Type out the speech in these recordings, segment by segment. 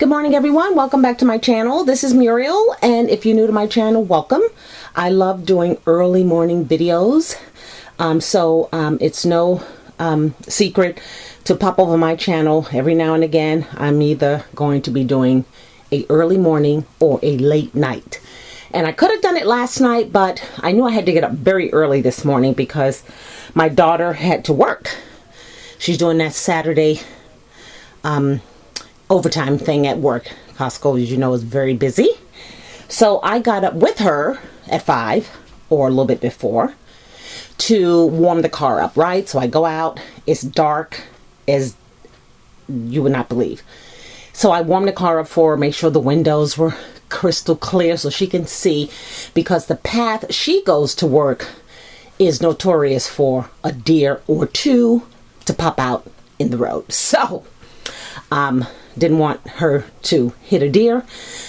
Good morning, everyone. Welcome back to my channel. This is Muriel, and if you're new to my channel, welcome. I love doing early morning videos, it's no secret to pop over my channel every now and again. I'm either going to be doing a early morning or a late night. And I could have done it last night, but I knew I had to get up very early this morning because my daughter had to work. She's doing that Saturday overtime thing at work. Costco, as you know, is very busy. So I got up with her at 5 or a little bit before to warm the car up, right? So I go out. It's dark as you would not believe. So I warmed the car up for her, make sure the windows were crystal clear so she can see, because the path she goes to work is notorious for a deer or two to pop out in the road. So didn't want her to hit a deer,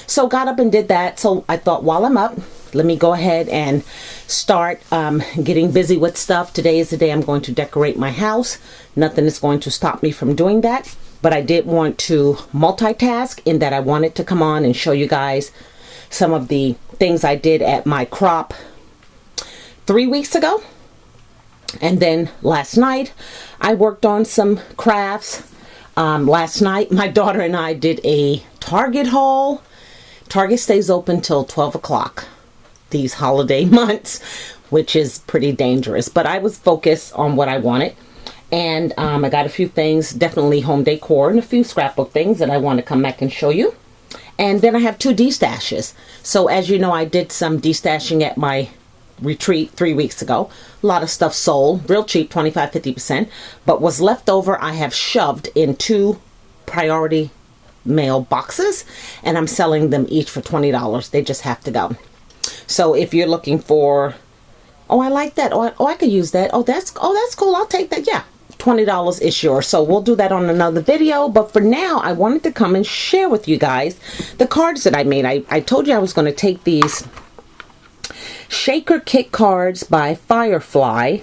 so got up and did that. So I thought, while I'm up, let me go ahead and start getting busy with stuff. Today is the day I'm going to decorate my house. Nothing is going to stop me from doing that, but I did want to multitask in that I wanted to come on and show you guys some of the things I did at my crop 3 weeks ago. And then last night I worked on some crafts. Last night my daughter and I did a Target haul. Target stays open till 12 o'clock these holiday months, which is pretty dangerous, but I was focused on what I wanted. And I got a few things, definitely home decor, and a few scrapbook things that I want to come back and show you. And then I have 2 destashes. So as you know, I did some destashing at my retreat 3 weeks ago. A lot of stuff sold real cheap, 25-50%, but what's left over I have shoved in 2 priority mail boxes, and I'm selling them each for $20. They just have to go. So if you're looking for, oh, I like that, oh, I could use that, oh that's cool, I'll take that, yeah, $20 is yours. So we'll do that on another video, but for now I wanted to come and share with you guys the cards that I made. I told you I was going to take these Shaker Kit cards by Firefly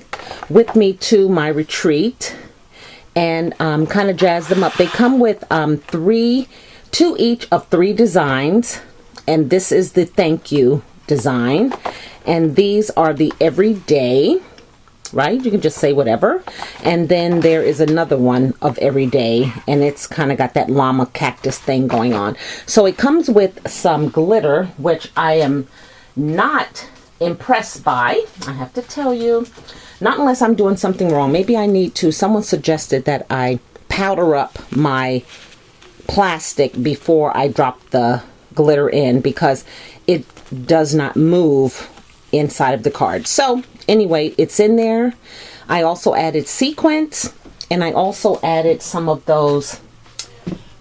with me to my retreat and kind of jazz them up. They come with 2 each of 3 designs, and this is the thank you design, and these are the everyday, right? You can just say whatever. And then there is another one of everyday, and it's kind of got that llama cactus thing going on. So it comes with some glitter, which I am not impressed by, I have to tell you. Not unless I'm doing something wrong. Maybe I need to. Someone suggested that I powder up my plastic before I drop the glitter in, because it does not move inside of the card. So anyway, it's in there. I also added sequins, and I also added some of those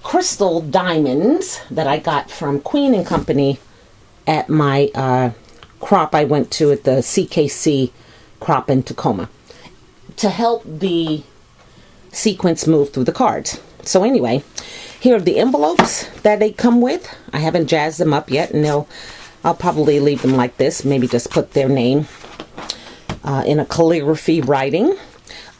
crystal diamonds that I got from Queen and Company at my crop I went to at the CKC crop in Tacoma, to help the sequence move through the cards. So anyway, here are the envelopes that they come with. I haven't jazzed them up yet, and I'll probably leave them like this, maybe just put their name in a calligraphy writing.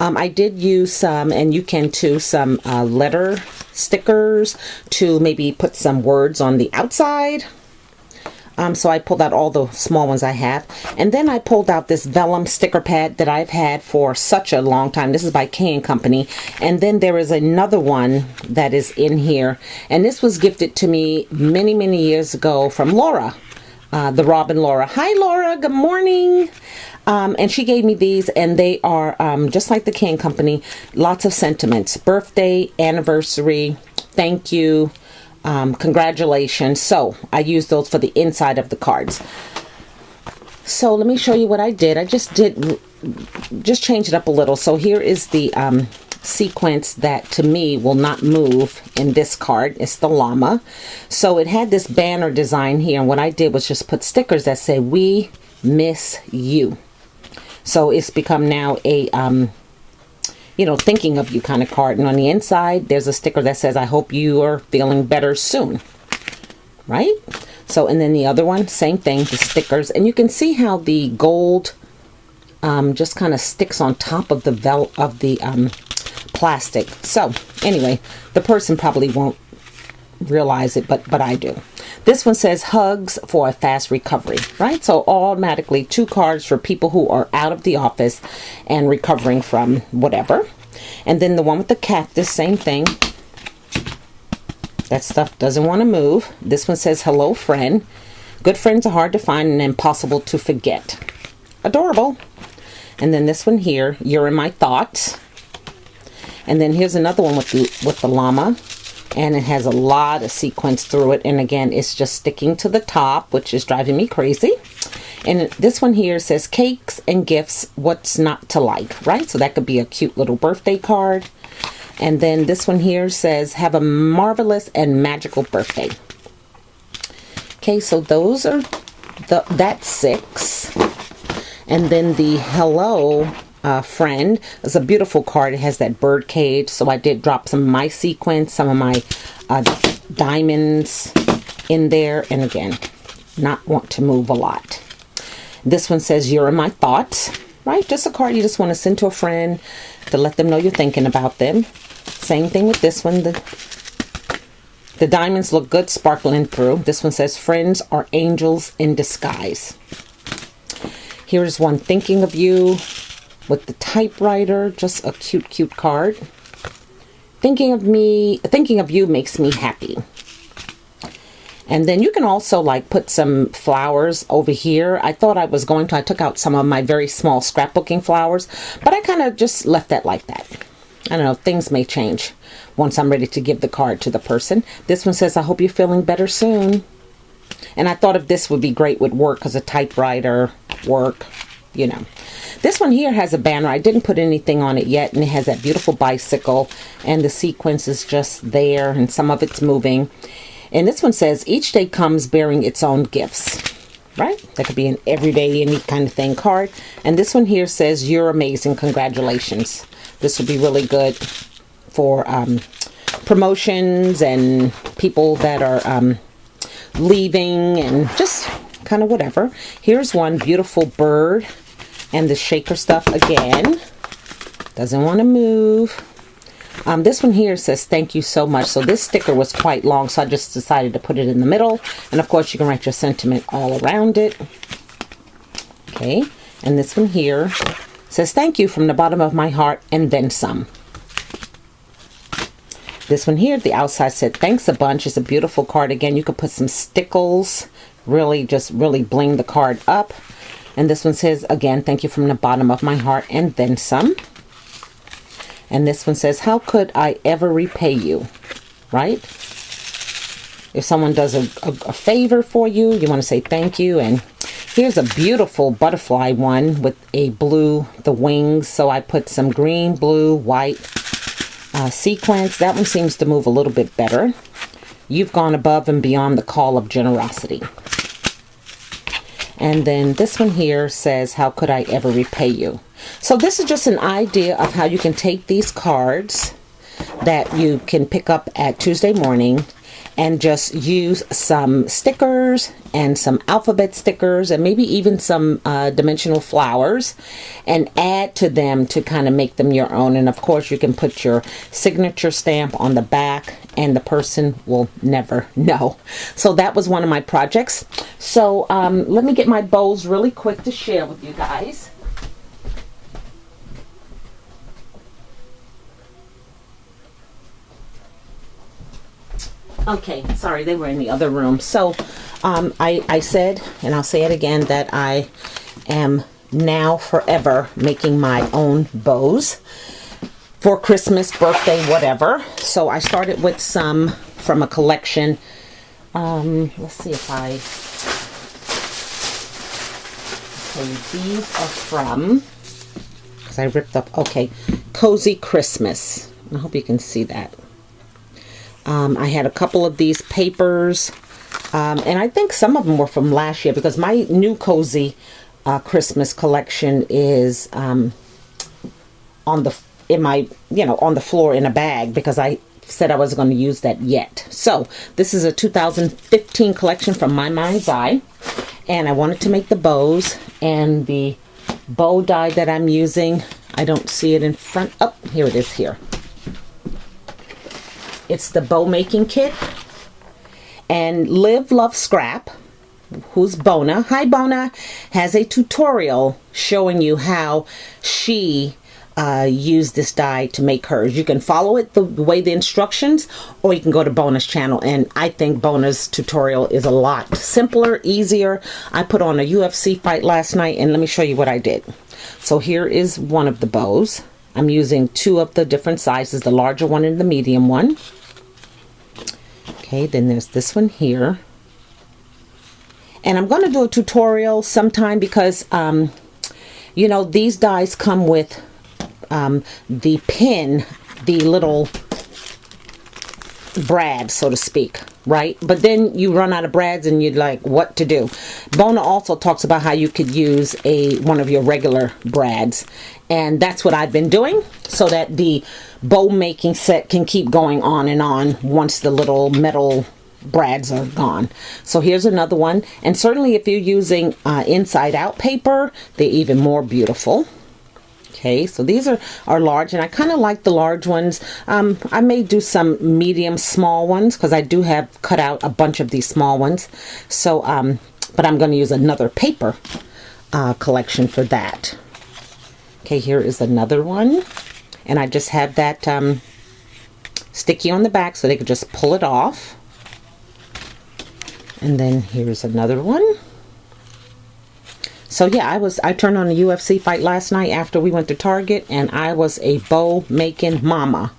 I did use some, and you can too, some letter stickers to maybe put some words on the outside. So I pulled out all the small ones I have. And then I pulled out this vellum sticker pad that I've had for such a long time. This is by K & Company. And then there is another one that is in here. And this was gifted to me many, many years ago from Laura, the Robin Laura. Hi, Laura. Good morning. And she gave me these, and they are just like the K & Company. Lots of sentiments. Birthday, anniversary, thank you. Congratulations. So I used those for the inside of the cards. So let me show you what I did. I just changed it up a little. So here is the sequence that to me will not move in this card. It's the llama. So it had this banner design here, and what I did was just put stickers that say "We miss you." So it's become now a thinking of you kind of card. And on the inside, there's a sticker that says, "I hope you are feeling better soon." Right? So, and then the other one, same thing, the stickers. And you can see how the gold just kind of sticks on top of the plastic. So, anyway, the person probably won't realize it, but I do. This one says hugs for a fast recovery, right? So automatically 2 cards for people who are out of the office and recovering from whatever. And then the one with the cactus, same thing. That stuff doesn't want to move. This one says hello friend. Good friends are hard to find and impossible to forget. Adorable. And then this one here, you're in my thoughts. And then here's another one with the llama. And it has a lot of sequins through it. And again, it's just sticking to the top, which is driving me crazy. And this one here says cakes and gifts, what's not to like, right? So that could be a cute little birthday card. And then this one here says have a marvelous and magical birthday. Okay, so those are that's 6. And then the hello friend is a beautiful card. It has that bird cage. So I did drop some of my sequins, some of my diamonds in there. And again, not want to move a lot. This one says you're in my thoughts, right? Just a card you just want to send to a friend to let them know you're thinking about them. Same thing with this one. The diamonds look good sparkling through. This one says friends are angels in disguise. Here's one thinking of you with the typewriter. Just a cute card. Thinking of you makes me happy. And then you can also like put some flowers over here. I thought I was going to, I took out some of my very small scrapbooking flowers, but I kind of just left that like that. I don't know, things may change once I'm ready to give the card to the person. This one says, I hope you're feeling better soon. And I thought if this would be great with work, because a typewriter, work, you know. This one here has a banner. I didn't put anything on it yet, and it has that beautiful bicycle, and the sequence is just there, and some of it's moving. And this one says, each day comes bearing its own gifts, right? That could be an everyday, any kind of thing card. And this one here says, you're amazing, congratulations. This would be really good for promotions and people that are leaving and just kind of whatever. Here's one beautiful bird and the shaker stuff again. Doesn't want to move. This one here says thank you so much. So this sticker was quite long, so I just decided to put it in the middle. And of course you can write your sentiment all around it. Okay, and this one here says thank you from the bottom of my heart and then some. This one here, the outside said thanks a bunch. It's a beautiful card. Again, you could put some stickles, really bling the card up. And this one says again, thank you from the bottom of my heart and then some. And this one says, how could I ever repay you? Right? If someone does a favor for you, you want to say thank you. And here's a beautiful butterfly one with a blue, the wings. So I put some green, blue, white sequins. That one seems to move a little bit better. You've gone above and beyond the call of generosity. And then this one here says, how could I ever repay you? So this is just an idea of how you can take these cards that you can pick up at Tuesday morning and just use some stickers and some alphabet stickers and maybe even some dimensional flowers and add to them to kind of make them your own. And of course you can put your signature stamp on the back and the person will never know. So that was one of my projects. So let me get my bows really quick to share with you guys. Okay, sorry, they were in the other room. So I said, and I'll say it again, that I am now forever making my own bows for Christmas, birthday, whatever. So I started with some from a collection. Let's see if okay, these are from, because I ripped up, okay, Cozy Christmas. I hope you can see that. I had a couple of these papers, and I think some of them were from last year because my new Cozy Christmas collection is on the floor in a bag because I said I wasn't going to use that yet. So this is a 2015 collection from My Mind's Eye, and I wanted to make the bows, and the bow die that I'm using, I don't see it in front. Oh, here it is here. It's the bow making kit, And LiveLoveScrap, who's Bona, hi Bona, has a tutorial showing you how she used this die to make hers. You can follow it the way the instructions, or you can go to Bona's channel, and I think Bona's tutorial is a lot simpler, easier. I put on a UFC fight last night, and let me show you what I did. So here is one of the bows. I'm using 2 of the different sizes, the larger one and the medium one. Okay, then there's this one here. And I'm going to do a tutorial sometime because, you know, these dies come with the pin, the little brad, so to speak, right? But then you run out of brads and you're like, what to do? Bona also talks about how you could use one of your regular brads, and that's what I've been doing, so that the bow making set can keep going on and on once the little metal brads are gone. So here's another one, and certainly if you're using inside out paper, they're even more beautiful. Okay, so these are large, and I kind of like the large ones. I may do some medium small ones because I do have cut out a bunch of these small ones. So, but I'm going to use another paper collection for that. Okay, here is another one, and I just have that sticky on the back so they could just pull it off. And then here's another one. So yeah, I turned on a UFC fight last night after we went to Target, and I was a bow making mama.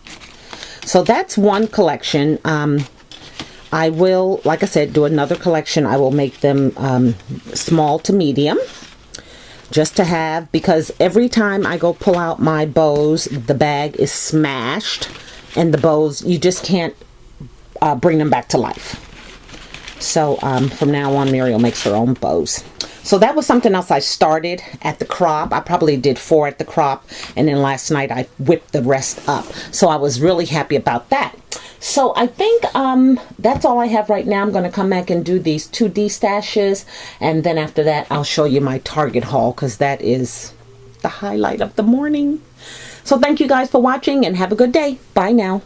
So that's one collection. I will, like I said, do another collection. I will make them small to medium, just to have, because every time I go pull out my bows, the bag is smashed, and the bows, you just can't bring them back to life. So from now on, Muriel makes her own bows. So that was something else I started at the crop. I probably did 4 at the crop, and then last night I whipped the rest up. So I was really happy about that. So I think that's all I have right now. I'm going to come back and do these 2 destashes, and then after that I'll show you my Target haul, because that is the highlight of the morning. So thank you guys for watching, and have a good day. Bye now.